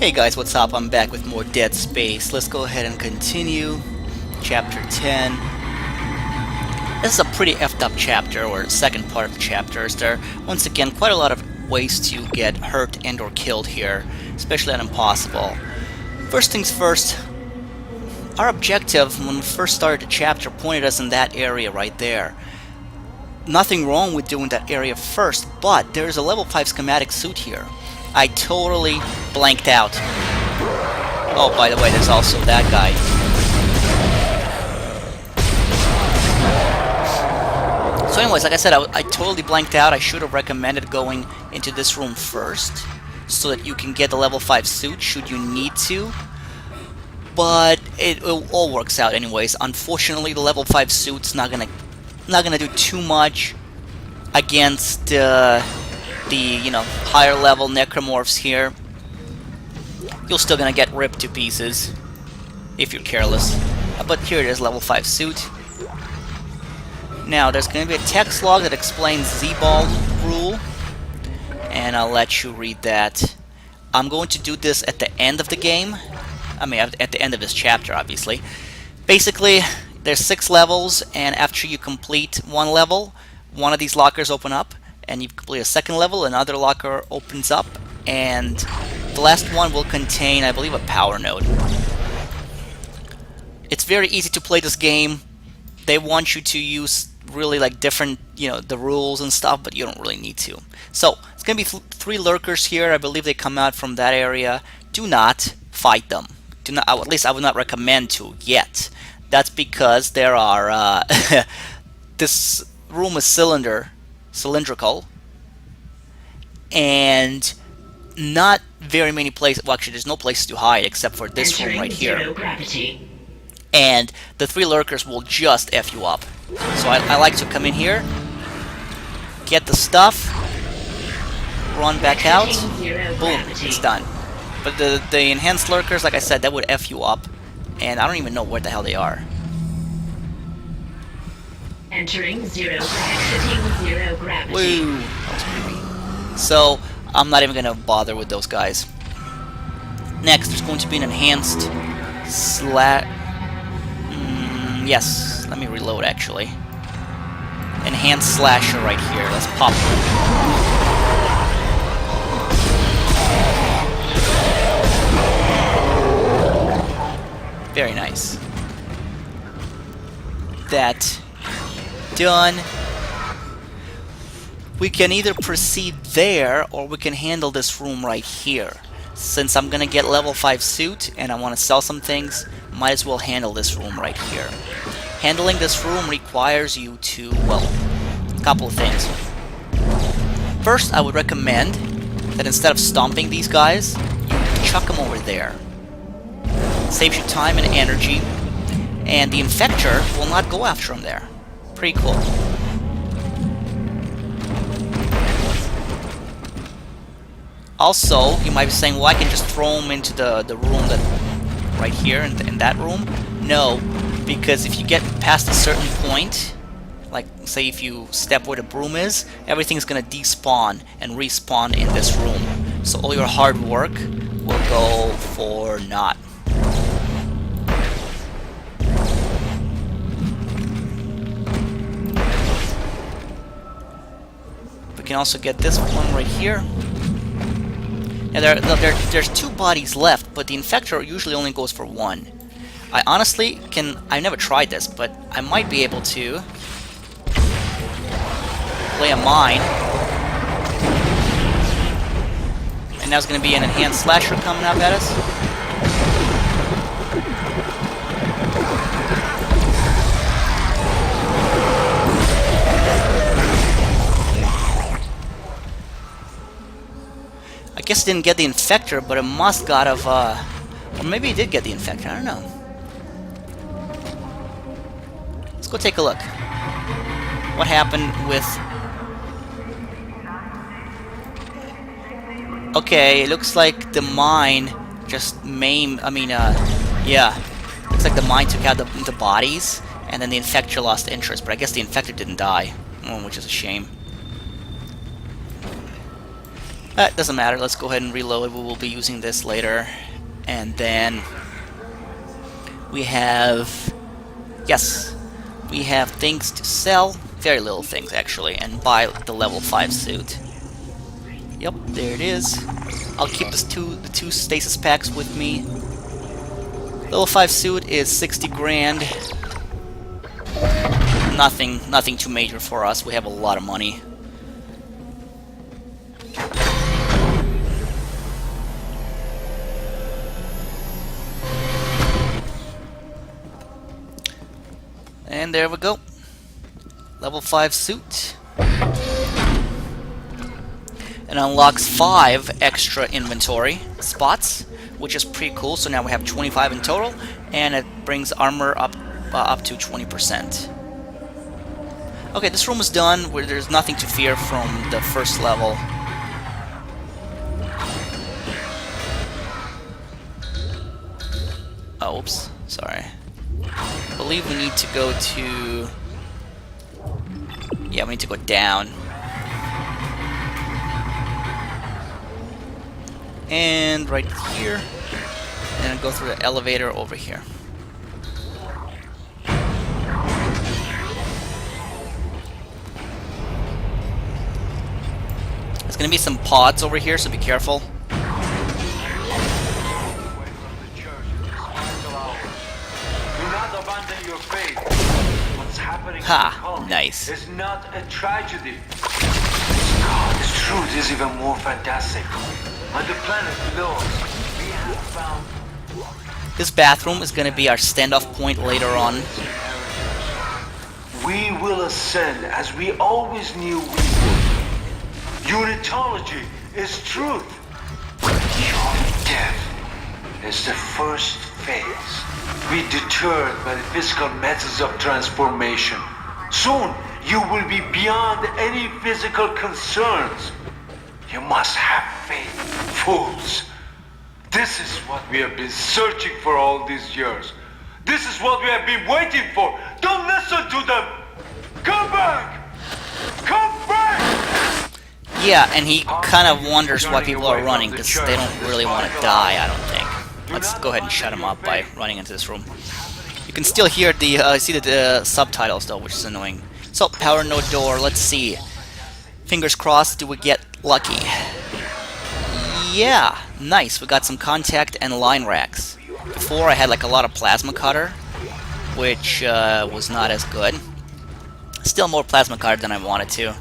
Hey guys, what's up? I'm back with more Dead Space. Let's go ahead and continue. Chapter 10. This is a pretty effed up chapter, or second part of the chapters. There are, once again, quite a lot of ways to get hurt and or killed here, especially on Impossible. First things first, our objective when we first started the chapter pointed us in that area right there. Nothing wrong with doing that area first, but there's a level 5 schematic suit here. I totally blanked out. Oh, by the way, there's also that guy. So anyways, like I said, I totally blanked out. I should have recommended going into this room first, so that you can get the level 5 suit should you need to. But it all works out anyways. Unfortunately, the level 5 suit's not gonna do too much against the higher level necromorphs here. You're still gonna get ripped to pieces if you're careless. But here it is, level 5 suit. Now there's gonna be a text log that explains Z-Ball rule, and I'll let you read that. I'm going to do this at the end of the game. I mean, at the end of this chapter, obviously. Basically, there's 6 levels, and after you complete one level, one of these lockers open up, and you've completed a second level, another locker opens up, and the last one will contain, I believe, a power node. It's very easy to play this game. They want you to use really like different, the rules and stuff, but you don't really need to. So, it's going to be 3 lurkers here. I believe they come out from that area. Do not fight them. Do not, at least I would not recommend to yet. That's because there are, this room is cylindrical, and not very many places. Well, actually, there's no places to hide except for this room right here. And the 3 lurkers will just F you up. So I like to come in here, get the stuff, run back out, boom, it's done. But the enhanced lurkers, like I said, that would F you up, and I don't even know where the hell they are. Entering 0, exiting 0 gravity. Woo! That was creepy. So, I'm not even gonna bother with those guys. Next, there's going to be an enhanced yes, let me reload actually. Enhanced slasher right here. Let's pop one. Very nice. That done. We can either proceed there, or we can handle this room right here. Since I'm gonna get level 5 suit and I want to sell some things, might as well handle this room right here. Handling this room requires you to, well, a couple of things. First, I would recommend that instead of stomping these guys, you chuck them over there. Saves you time and energy, and the infector will not go after him there. Pretty cool. Also, you might be saying, well, I can just throw him into the room that right here, in that room. No, because if you get past a certain point, like say if you step where the broom is, everything's gonna despawn and respawn in this room. So all your hard work will go for naught. We can also get this one right here. Now there's 2 bodies left, but the infector usually only goes for 1. I honestly I've never tried this, but I might be able to play a mine. And now there's going to be an enhanced slasher coming up at us. I guess it didn't get the infector, but it must got of, or maybe it did get the infector, I don't know. Let's go take a look. What happened with... Okay, it looks like the mine just yeah. Looks like the mine took out the bodies, and then the infector lost interest, but I guess the infector didn't die, which is a shame. That doesn't matter. Let's go ahead and reload. We will be using this later. And then we have... Yes, we have things to sell. Very little things, actually. And buy the level 5 suit. Yep, there it is. I'll keep the two stasis packs with me. Level 5 suit is 60 grand. Nothing too major for us. We have a lot of money. And there we go. Level 5 suit. It unlocks 5 extra inventory spots, which is pretty cool. So now we have 25 in total, and it brings armor up to 20%. Okay, this room is done, where there's nothing to fear from the first level. Oh, oops, sorry. I believe we need to go to... Yeah, we need to go down. And right here. And go through the elevator over here. There's gonna be some pods over here, so be careful. Ha! Nice. It's not a tragedy. The truth is even more fantastic. On the planet below us, we have found... This bathroom is going to be our standoff point later on. We will ascend as we always knew we would. Unitology is truth. Your death is the first phase. Be deterred by the physical methods of transformation. Soon, you will be beyond any physical concerns. You must have faith, fools. This is what we have been searching for all these years. This is what we have been waiting for. Don't listen to them. Come back! Come back! Yeah, and he kind of wonders why people are running, because they don't really want to die, I don't think. Let's go ahead and shut him up by running into this room. You can still hear the, see the subtitles though, which is annoying. So, power node door, let's see. Fingers crossed, do we get lucky? Yeah, nice, we got some contact and line racks. Before I had like a lot of plasma cutter, which was not as good. Still more plasma cutter than I wanted to.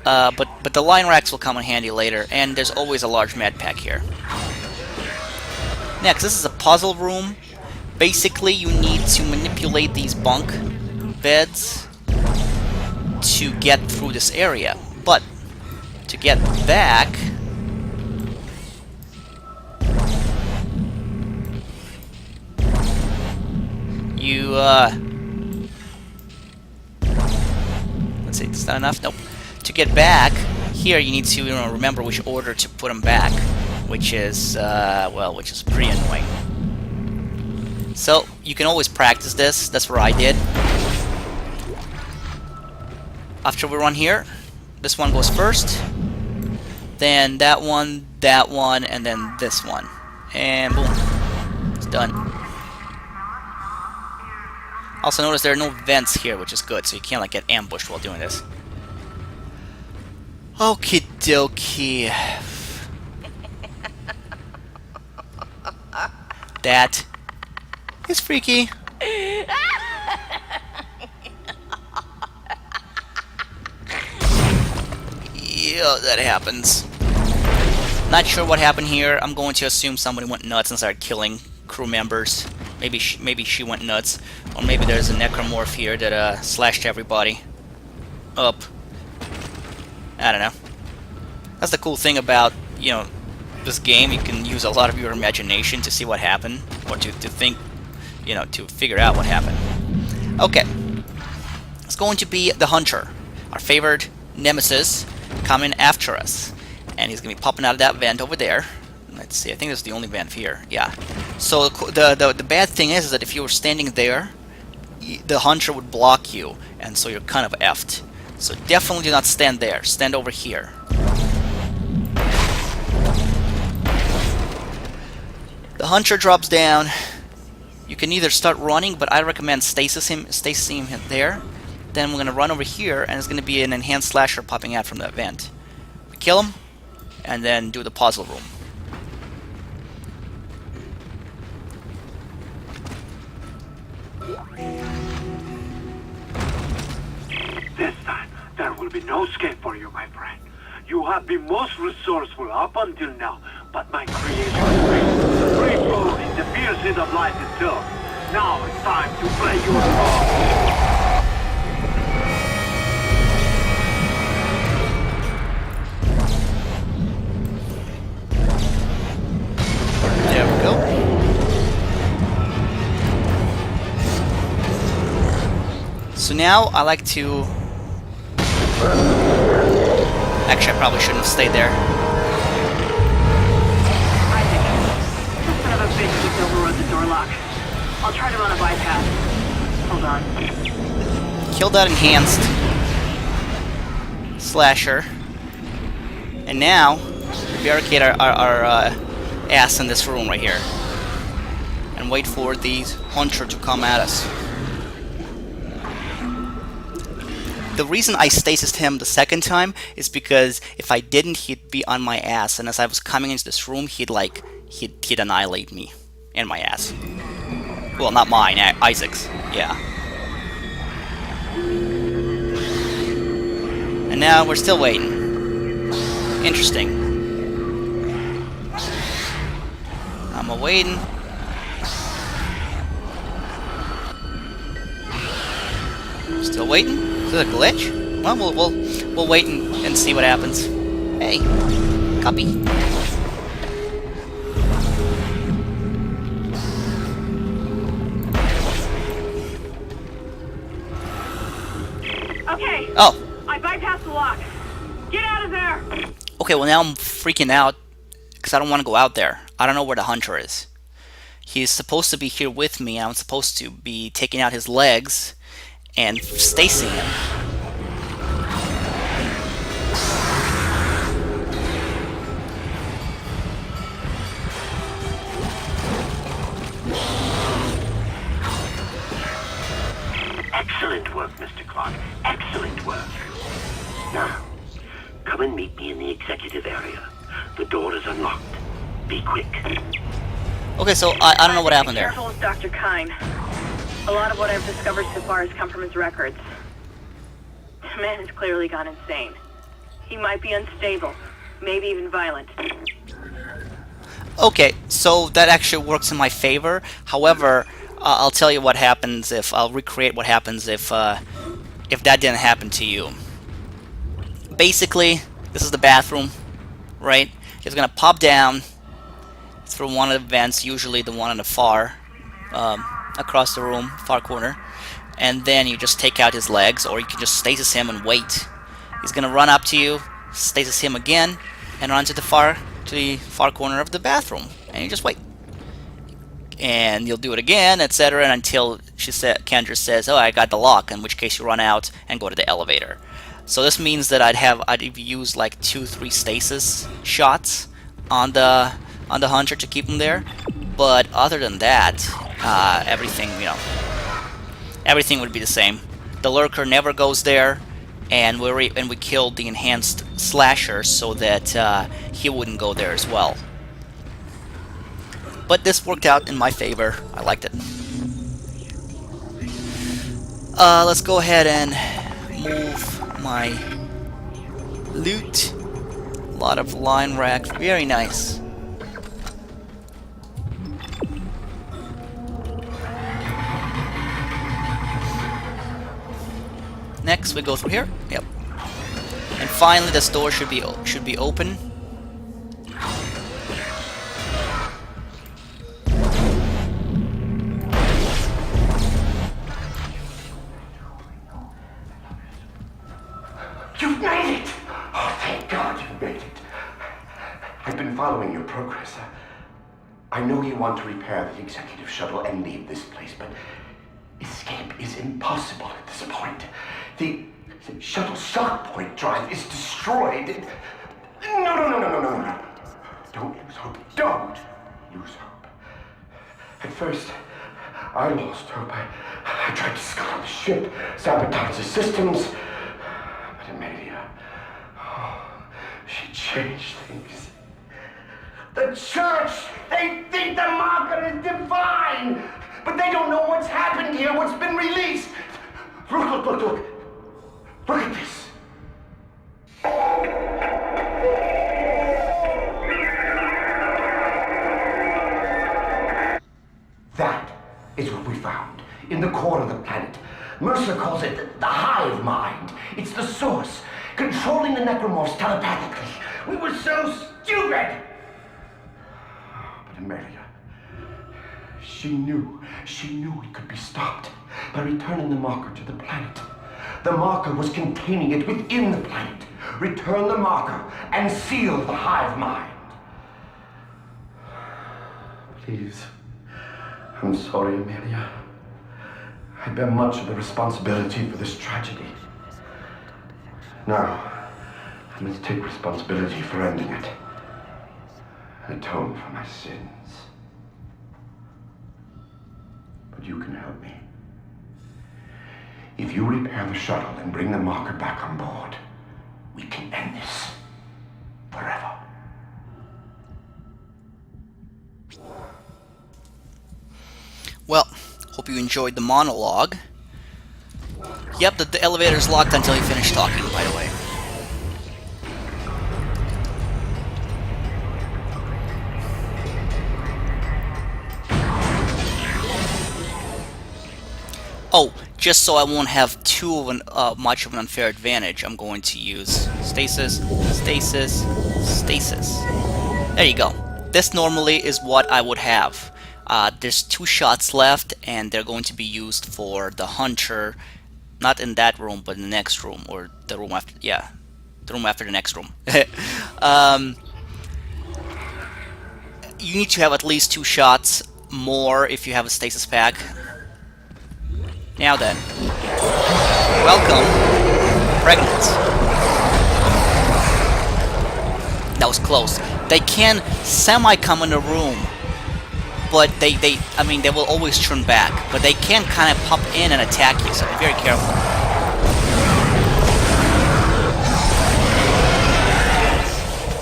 But the line racks will come in handy later, and there's always a large med pack here. Next, this is a puzzle room. Basically, you need to manipulate these bunk beds to get through this area. But to get back, you let's see, is that enough? Nope. To get back here, you need to remember which order to put them back, which is well, which is pretty annoying. So you can always practice this. That's what I did. After we run here, this one goes first, then that one, and then this one, and boom, it's done. Also notice there are no vents here, which is good, so you can't like get ambushed while doing this. Okie dokie. That is freaky. Yeah, that happens. Not sure what happened here. I'm going to assume somebody went nuts and started killing crew members. Maybe she went nuts, or maybe there's a necromorph here that slashed everybody up. I don't know. That's the cool thing about, you know, this game. You can use a lot of your imagination to see what happened, or to think, you know, to figure out what happened. Okay. It's going to be the Hunter, our favorite nemesis, coming after us. And he's going to be popping out of that vent over there. Let's see, I think this is the only vent here. Yeah. So the bad thing is that if you were standing there, the Hunter would block you, and so you're kind of effed. So definitely do not stand there. Stand over here. The Hunter drops down. You can either start running, but I recommend stasising him there. Then we're gonna run over here, and there's gonna be an enhanced slasher popping out from that vent. We kill him, and then do the puzzle room. This time, there will be no escape for you, my friend. You have been most resourceful up until now, but my creation is free flow in the fierce heat of life itself. Now it's time to play your role. There we go. So now I like to... Actually, I probably shouldn't have stayed there. This son of a bitch just overrode the door lock. I'll try to run a bypass. Hold on. Kill that enhanced slasher. And now, we barricade our ass in this room right here. And wait for the Hunter to come at us. The reason I stasised him the second time is because if I didn't, he'd be on my ass, and as I was coming into this room, he'd annihilate me and my ass. Well, not mine, Isaac's. Yeah. And now we're still waiting. Interesting. I'm waiting. Still waiting. Is it a glitch? Well, we'll wait and see what happens. Hey, copy. Okay. Oh. I bypassed the lock. Get out of there. Okay. Well, now I'm freaking out because I don't want to go out there. I don't know where the Hunter is. He's supposed to be here with me. I'm supposed to be taking out his legs and stasing him. Excellent work, Mr. Clark. Excellent work. Now, come and meet me in the executive area. The door is unlocked. Be quick. Okay, so I don't know what happened there. Careful with Dr. Kine. A lot of what I've discovered so far has come from his records. The man has clearly gone insane. He might be unstable, maybe even violent. Okay, so that actually works in my favor. However, I'll tell you what happens if I'll recreate what happens if that didn't happen to you. Basically, this is the bathroom, right? It's gonna pop down through one of the vents, usually the one on the far, across the room, far corner, and then you just take out his legs, or you can just stasis him and wait. He's gonna run up to you, stasis him again, and run to the far corner of the bathroom, and you just wait. And you'll do it again, etc., and until Kendra says, "Oh, I got the lock," in which case you run out and go to the elevator. So this means that I'd use like 2-3 stasis shots on the Hunter to keep him there. But other than that, everything would be the same. The lurker never goes there, and we killed the enhanced slasher so that he wouldn't go there as well. But this worked out in my favor. I liked it. Let's go ahead and move my loot. A lot of line rack. Very nice. Next, we go through here. Yep. And finally, this door should be open. You've made it! Oh, thank God you've made it. I've been following your progress. I know you want to repair the executive shuttle and leave this place, but escape is impossible at this point. The shuttle shock point drive is destroyed. No. Don't lose hope. Don't lose hope. At first, I lost hope. I tried to scuttle the ship, sabotage the systems. But Amelia, she changed things. The church, they think the marker is divine, but they don't know what's happened here, what's been released. Look. Look at this. That is what we found in the core of the planet. Mercer calls it the hive mind. It's the source, controlling the necromorphs telepathically. We were so stupid! But Amelia, she knew it could be stopped by returning the marker to the planet. The marker was containing it within the planet. Return the marker and seal the hive mind. Please. I'm sorry, Amelia. I bear much of the responsibility for this tragedy. Now, I must take responsibility for ending it. Atone for my sins. But you can help me. If you repair the shuttle and bring the marker back on board, we can end this forever. Well, hope you enjoyed the monologue. Yep, the elevator's locked until you finish talking, by the way. Oh, just so I won't have much of an unfair advantage, I'm going to use stasis, stasis, stasis. There you go. This normally is what I would have. There's 2 shots left, and they're going to be used for the hunter, not in that room, but in the next room, or the room after, yeah, the room after the next room. You need to have at least 2 shots more if you have a stasis pack. Now then, welcome, pregnant. That was close. They can semi-come in the room, but they will always turn back. But they can kind of pop in and attack you, so be very careful.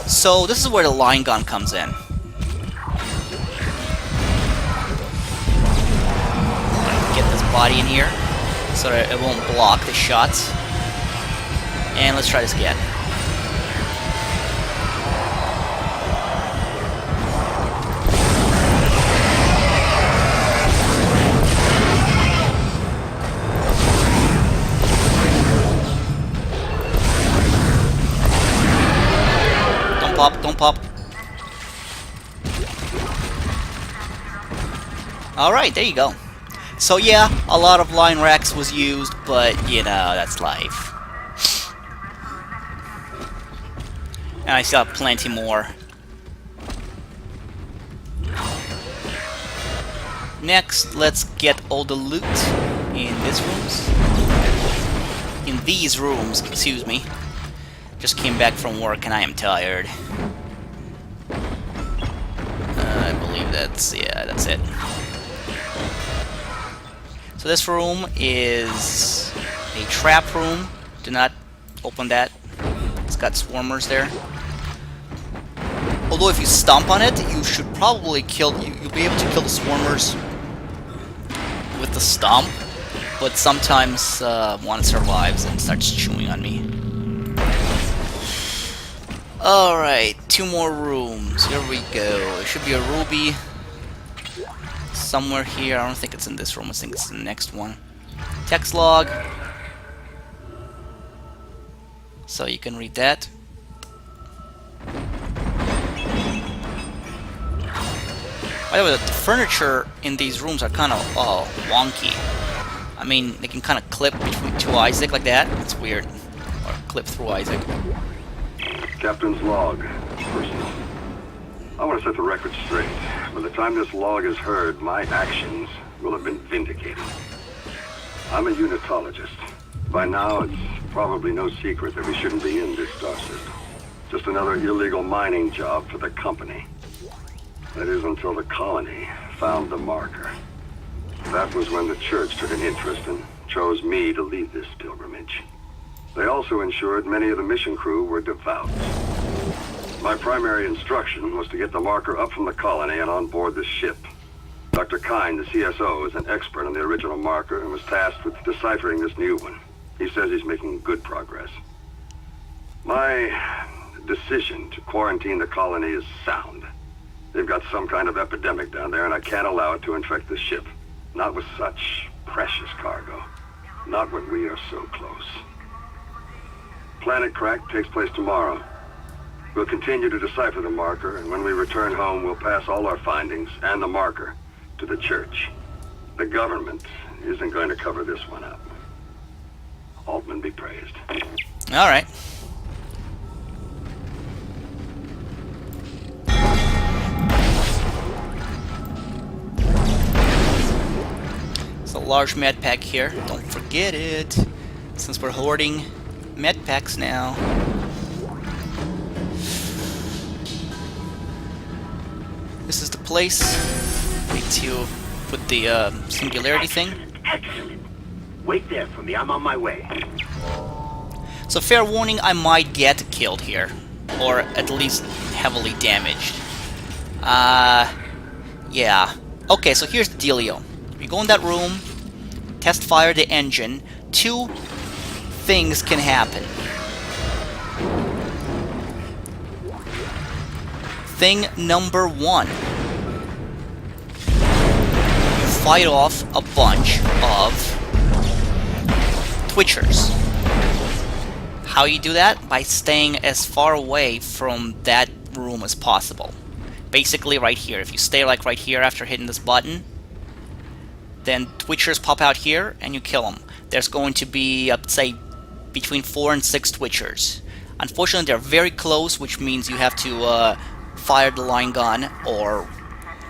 So this is where the line gun comes in. Get this body in here so that it won't block the shots. And let's try this again. Don't pop. Alright, there you go. So yeah, a lot of line racks was used, but you know, that's life. And I still have plenty more. Next, let's get all the loot in these rooms, excuse me. Just came back from work and I am tired. I believe that's it. So this room is a trap room. Do not open that. It's got swarmers there. Although if you stomp on it, you should probably you'll be able to kill the swarmers with the stomp. But sometimes one survives and starts chewing on me. Alright, 2 more rooms. Here we go. There should be a ruby somewhere here. I don't think it's in this room. I think it's in the next one. Text log. So you can read that. By the way, the furniture in these rooms are kind of wonky. I mean, they can kind of clip between 2 Isaac like that. It's weird. Or clip through Isaac. Captain's log. Personal. I want to set the record straight. By the time this log is heard, my actions will have been vindicated. I'm a unitologist. By now, it's probably no secret that we shouldn't be in this star system. Just another illegal mining job for the company. That is until the colony found the marker. That was when the church took an interest and chose me to lead this pilgrimage. They also ensured many of the mission crew were devout. My primary instruction was to get the marker up from the colony and on board the ship. Dr. Kine, the CSO, is an expert on the original marker and was tasked with deciphering this new one. He says he's making good progress. My decision to quarantine the colony is sound. They've got some kind of epidemic down there, and I can't allow it to infect the ship. Not with such precious cargo. Not when we are so close. Planet Crack takes place tomorrow. We'll continue to decipher the marker, and when we return home, we'll pass all our findings and the marker to the church. The government isn't going to cover this one up. Altman be praised. All right. It's a large med pack here. Don't forget it, since we're hoarding med packs now. This is the place. Need to put the singularity thing. Excellent. Wait there for me. I'm on my way. So fair warning, I might get killed here. Or at least heavily damaged. Yeah. Okay, so here's the dealio. You go in that room, test fire the engine. Two things can happen. Thing number one. You fight off a bunch of Twitchers. How you do that? By staying as far away from that room as possible. Basically right here. If you stay like right here after hitting this button, then Twitchers pop out here and you kill them. There's going to be, say, between 4 and 6 Twitchers. Unfortunately, they're very close, which means you have to fire the line gun or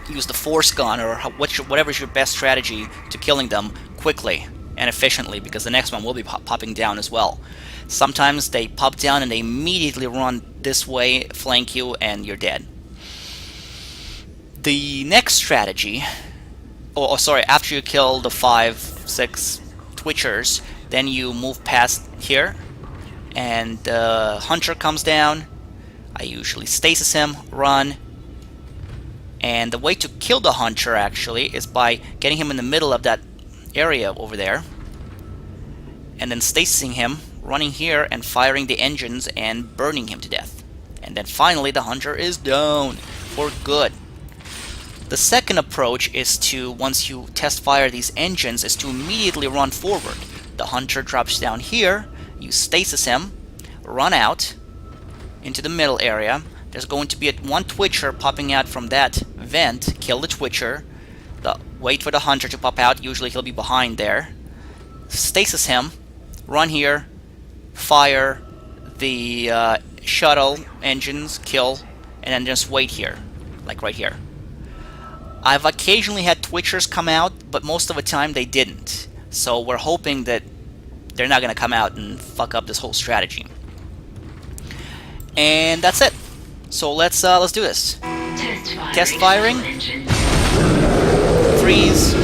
use the force gun or whatever's your best strategy to killing them quickly and efficiently, because the next one will be popping down as well. Sometimes they pop down and they immediately run this way, flank you, and you're dead. The next strategy, sorry, after you kill the 5, 6 Twitchers, then you move past here, and the Hunter comes down. I usually stasis him, run, and the way to kill the Hunter actually is by getting him in the middle of that area over there, and then stasising him, running here and firing the engines and burning him to death. And then finally the Hunter is down for good. The second approach is to, once you test fire these engines, is to immediately run forward. The Hunter drops down here, you stasis him, run out into the middle area. There's going to be one Twitcher popping out from that vent. Kill the Twitcher. Wait for the Hunter to pop out. Usually he'll be behind there. Stasis him. Run here. Fire the shuttle engines. Kill. And then just wait here. Like right here. I've occasionally had Twitchers come out, but most of the time they didn't. So we're hoping that they're not going to come out and fuck up this whole strategy. And that's it. So let's do this. Test firing. Freeze.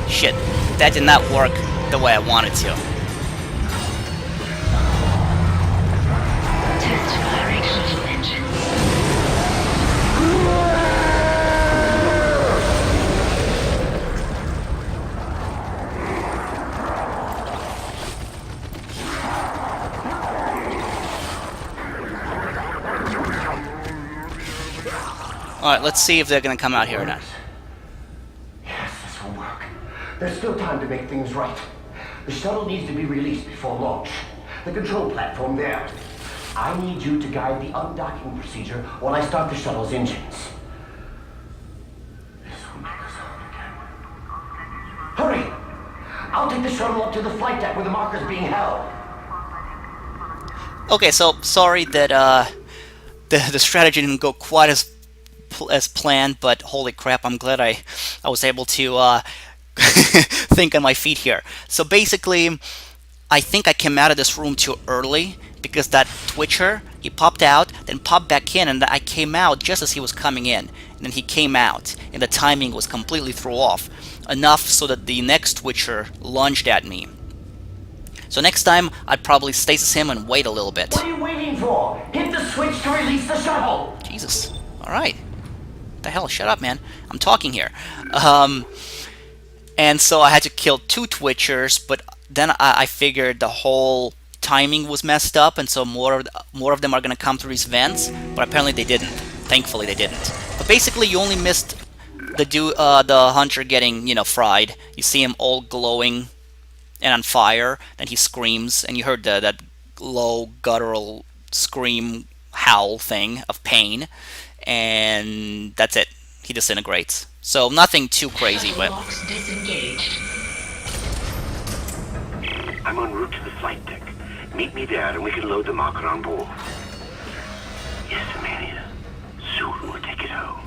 Shit, that did not work the way I wanted to. Test firing shuttle engine. Alright, let's see if they're gonna come out here or not. Yes, this will work. There's still time to make things right. The shuttle needs to be released before launch. The control platform there. I need you to guide the undocking procedure while I start the shuttle's engines. This will make us home again. Hurry! I'll take the shuttle up to the flight deck where the marker's being held. Okay, so sorry that the strategy didn't go quite as planned, but holy crap, I'm glad I was able to think on my feet here. So basically, I think I came out of this room too early because that Twitcher, he popped out, then popped back in, and I came out just as he was coming in. And then he came out, and the timing was completely thrown off. Enough so that the next Twitcher lunged at me. So next time, I'd probably stasis him and wait a little bit. What are you waiting for? Hit the switch to release the shuttle! Jesus. Alright. What the hell? Shut up, man. I'm talking here. And so I had to kill 2 Twitchers, but then I figured the whole timing was messed up, and so more of them are going to come through these vents, but apparently they didn't. Thankfully they didn't. But basically you only missed the hunter getting, fried. You see him all glowing and on fire, then he screams, and you heard that low guttural scream howl thing of pain, and that's it. He disintegrates. So nothing too crazy, but Locks disengaged. I'm en route to the flight deck. Meet me there and we can load the marker on board. Yes, Amelia. Soon we'll take it home.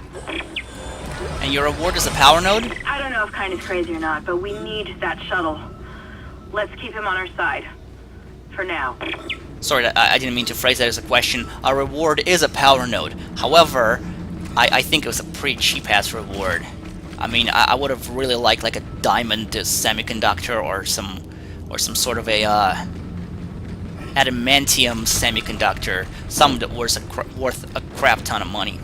and your reward is a power node? I don't know if Kind is crazy or not, but we need that shuttle. Let's keep him on our side. For now. Sorry, I didn't mean to phrase that as a question. Our reward is a power node. However, I think it was a pretty cheap-ass reward. I mean, I would have really liked like a diamond semiconductor or some sort of a adamantium semiconductor, something that was worth a crap ton of money.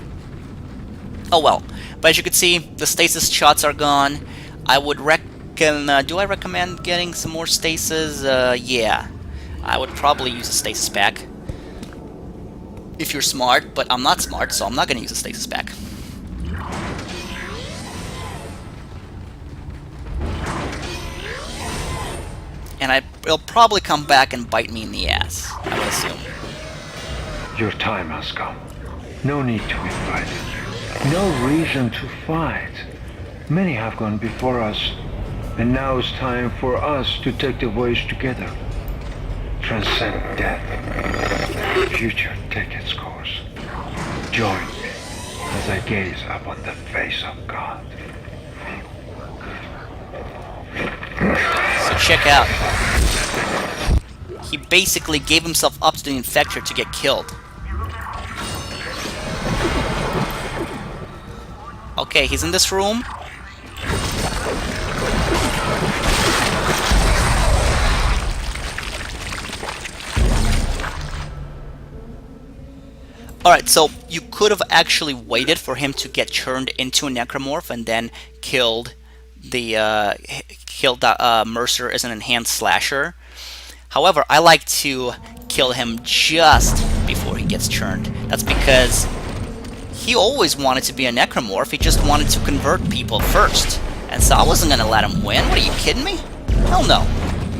Oh well. But as you can see, the stasis shots are gone. I would do I recommend getting some more stasis? Yeah. I would probably use a stasis pack. If you're smart, but I'm not smart, so I'm not going to use a stasis pack. And it'll probably come back and bite me in the ass, I would assume. Your time has come. No need to be frightened. No reason to fight. Many have gone before us, and now it's time for us to take the voyage together. Transcend death. The future take its course. Join me as I gaze upon the face of God. So check out. He basically gave himself up to the infector to get killed. Okay, he's in this room. Alright, so you could have actually waited for him to get turned into a necromorph and then killed Mercer as an enhanced slasher. However, I like to kill him just before he gets turned. That's because he always wanted to be a necromorph, he just wanted to convert people first. And so I wasn't gonna let him win. What, are you kidding me? Hell no.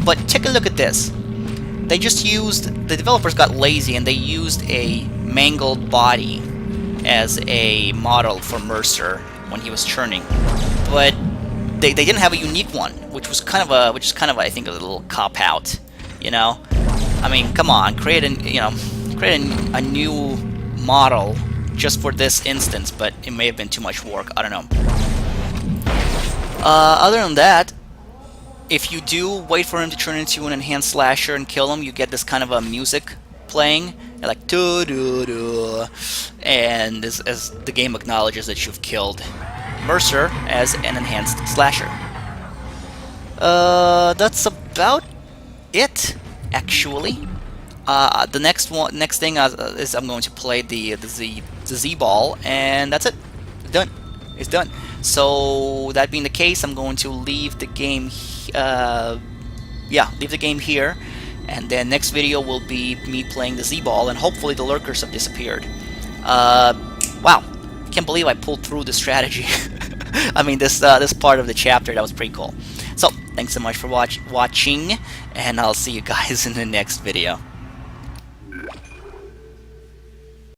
But take a look at this. They just used, the developers got lazy and they used a mangled body as a model for Mercer when he was churning. But they didn't have a unique one, which is kind of I think a little cop out, you know? I mean, come on, create a new model just for this instance, but it may have been too much work, I don't know. Other than that, if you do wait for him to turn into an enhanced slasher and kill him, you get this kind of a music playing, like doo-doo-doo, and as the game acknowledges that you've killed Mercer as an enhanced slasher. That's about it, actually. The next thing is I'm going to play the Z-Ball, and that's it. It's done. It's done. So that being the case, I'm going to leave the game. Leave the game here, and then next video will be me playing the Z-Ball, and hopefully the lurkers have disappeared. Wow, can't believe I pulled through the strategy. I mean, this part of the chapter, that was pretty cool. So, thanks so much for watching, and I'll see you guys in the next video.